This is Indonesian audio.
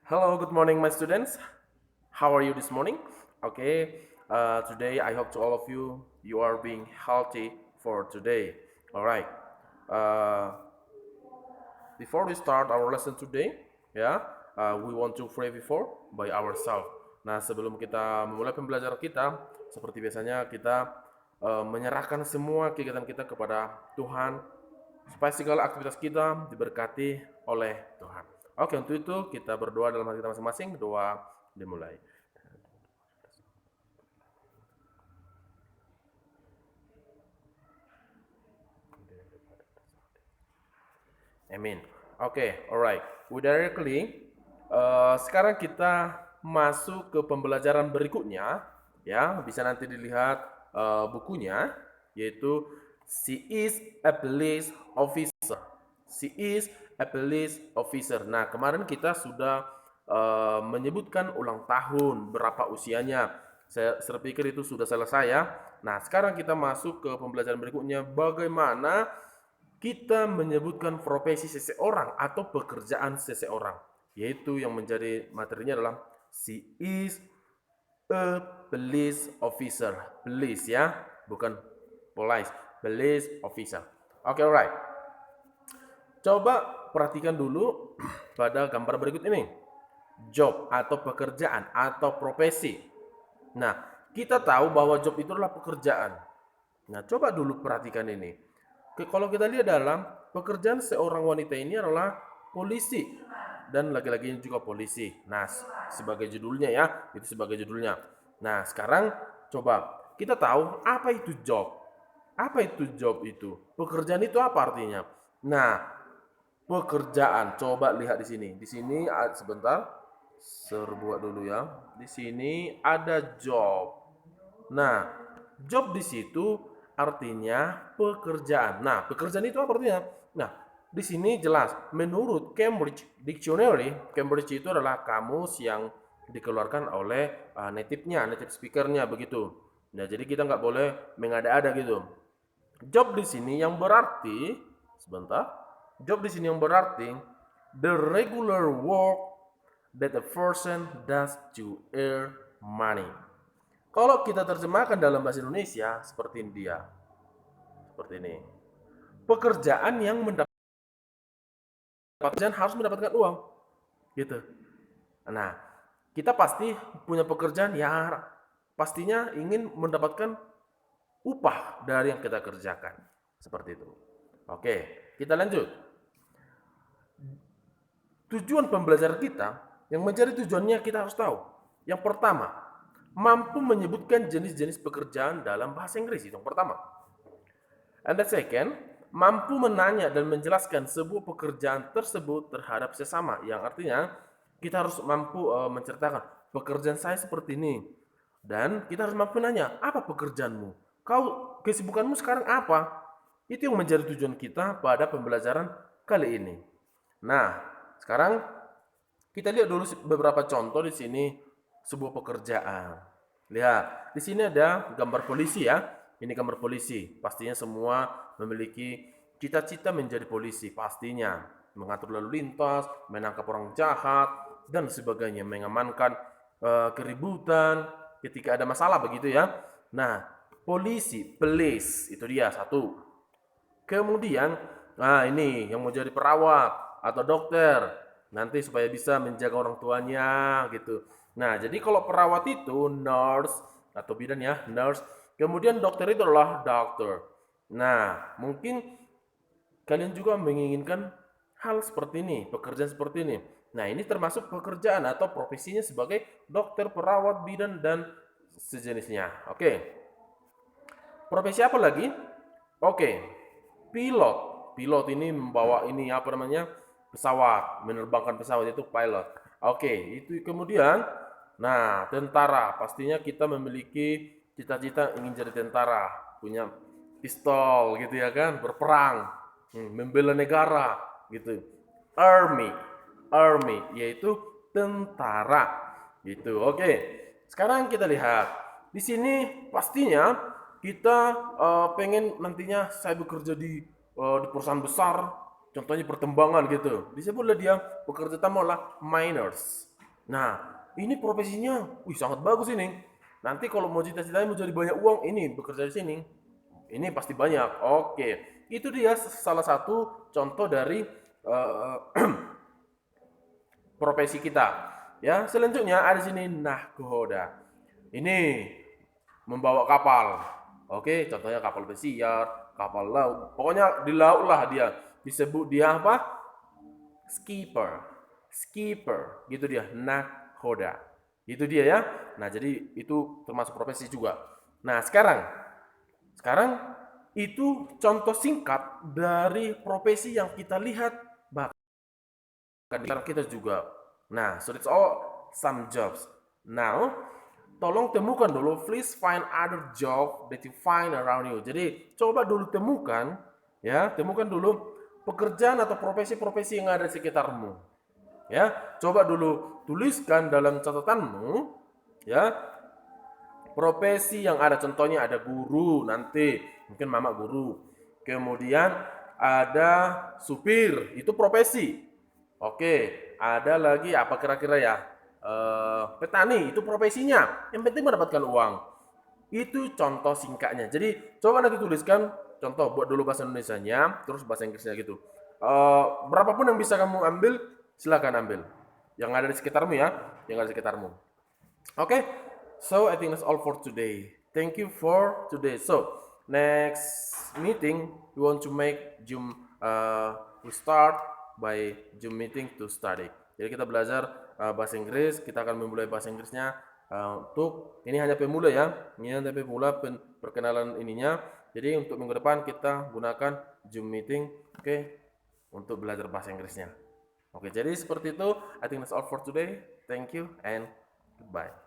Hello, good morning, my students. How are you this morning? Okay, today I hope to all of you you are being healthy for today. All right. Uh, Before we start our lesson today, ya, we want to pray before by ourselves. Nah, sebelum kita memulai pembelajaran kita, seperti biasanya kita menyerahkan semua kegiatan kita kepada Tuhan, supaya segala aktivitas kita diberkati oleh Tuhan. Oke, untuk itu kita berdoa dalam hati kita masing-masing. Doa dimulai. Amin. Oke, alright. Udah directly. Sekarang kita masuk ke pembelajaran berikutnya. Ya, bisa nanti dilihat bukunya, yaitu She is a police officer. She is a police officer. Nah, kemarin kita sudah menyebutkan ulang tahun, berapa usianya. Saya pikir itu sudah selesai ya. Nah, sekarang kita masuk ke pembelajaran berikutnya, bagaimana kita menyebutkan profesi seseorang atau pekerjaan seseorang, yaitu yang menjadi materinya adalah she is a police officer. Police ya, bukan police, police officer. Oke, alright. Coba perhatikan dulu pada gambar berikut ini. Job atau pekerjaan atau profesi. Nah, kita tahu bahwa job itu adalah pekerjaan. Nah, coba dulu perhatikan ini. Kalau kita lihat dalam pekerjaan seorang wanita ini adalah polisi dan laki-lakinya juga polisi. Nah, sebagai judulnya ya, itu sebagai judulnya. Nah, sekarang coba kita tahu apa itu job. Apa itu job itu? Pekerjaan itu apa artinya? Nah, pekerjaan. Coba lihat di sini. Di sini sebentar. Serbuat dulu ya. Di sini ada job. Nah, job di situ artinya pekerjaan. Nah, pekerjaan itu apa artinya? Nah, di sini jelas menurut Cambridge Dictionary, Cambridge itu adalah kamus yang dikeluarkan oleh native speakernya begitu. Nah, jadi kita nggak boleh mengada-ada gitu. Job di sini yang berarti, sebentar, job di sini yang berarti the regular work that a person does to earn money. Kalau kita terjemahkan dalam bahasa Indonesia seperti dia, seperti ini. Pekerjaan yang mendapatkan harus mendapatkan uang, gitu. Nah, kita pasti punya pekerjaan ya pastinya ingin mendapatkan upah dari yang kita kerjakan. Seperti itu. Oke, kita lanjut. Tujuan pembelajaran kita, yang menjadi tujuannya kita harus tahu. Yang pertama, mampu menyebutkan jenis-jenis pekerjaan dalam bahasa Inggris. Itu yang pertama. And the second, mampu menanya dan menjelaskan sebuah pekerjaan tersebut terhadap sesama. Yang artinya, kita harus mampu menceritakan, pekerjaan saya seperti ini. Dan kita harus mampu nanya, apa pekerjaanmu? Kesibukanmu sekarang apa? Itu yang menjadi tujuan kita pada pembelajaran kali ini. Nah, sekarang kita lihat dulu beberapa contoh di sini sebuah pekerjaan. Lihat, di sini ada gambar polisi ya. Ini gambar polisi. Pastinya semua memiliki cita-cita menjadi polisi, pastinya mengatur lalu lintas, menangkap orang jahat dan sebagainya, mengamankan keributan ketika ada masalah begitu ya. Nah, polisi, police itu dia satu. Kemudian, nah ini yang mau jadi perawat atau dokter, nanti supaya bisa menjaga orang tuanya gitu. Nah, jadi kalau perawat itu nurse atau bidan ya, nurse. Kemudian dokter itu adalah doctor. Nah, mungkin kalian juga menginginkan hal seperti ini, pekerjaan seperti ini. Nah, ini termasuk pekerjaan atau profesinya sebagai dokter, perawat, bidan, dan sejenisnya. Oke. Profesi apa lagi? Oke, pilot. Pilot ini membawa ini apa namanya? Pesawat, menerbangkan pesawat itu pilot. Oke, itu kemudian nah, tentara. Pastinya kita memiliki cita-cita ingin jadi tentara, punya pistol gitu ya kan, berperang, membela negara gitu. Army, army yaitu tentara gitu. Oke. Sekarang kita lihat. Di sini pastinya kita pengen nantinya saya bekerja di perusahaan besar, contohnya pertambangan gitu. Disebutlah dia pekerja utama adalah miners. Nah, ini profesinya, wih sangat bagus ini. Nanti kalau mau cita-citanya mau jadi banyak uang, ini bekerja di sini. Ini pasti banyak. Oke, itu dia salah satu contoh dari uh, profesi kita. Ya, selanjutnya ada sini nahkoda. Ini membawa kapal. Oke, contohnya kapal pesiar, kapal laut. Pokoknya di laut lah dia. Disebut dia apa? Skipper. Skipper, gitu dia. Nahkoda. Itu dia ya. Nah, jadi itu termasuk profesi juga. Nah, sekarang itu contoh singkat dari profesi yang kita lihat bahkan di kita juga. Nah, so that's all some jobs. Now, tolong temukan dulu, please find other job that you find around you. Jadi, coba dulu temukan, ya, temukan dulu pekerjaan atau profesi-profesi yang ada di sekitarmu. Ya, coba dulu tuliskan dalam catatanmu, ya, profesi yang ada, contohnya ada guru nanti, mungkin mama guru. Kemudian ada supir, itu profesi. Oke, ada lagi apa kira-kira ya? Petani, itu profesinya. Yang penting mendapatkan uang. Itu contoh singkatnya. Jadi coba nanti tuliskan contoh, buat dulu bahasa Indonesianya, terus bahasa Inggrisnya gitu. Berapapun yang bisa kamu ambil, silakan ambil. Yang ada di sekitarmu ya, yang ada di sekitarmu. Okay, so I think that's all for today. Thank you for today. So next meeting we want to make Zoom. We start by Zoom meeting to study. Jadi kita belajar bahasa Inggris. Kita akan memulai bahasa Inggrisnya untuk ini hanya pemula ya. Ini hanya pemula perkenalan ininya. Jadi untuk minggu depan kita gunakan Zoom meeting, oke, untuk belajar bahasa Inggrisnya. Oke, jadi seperti itu. I think that's all for today. Thank you and goodbye.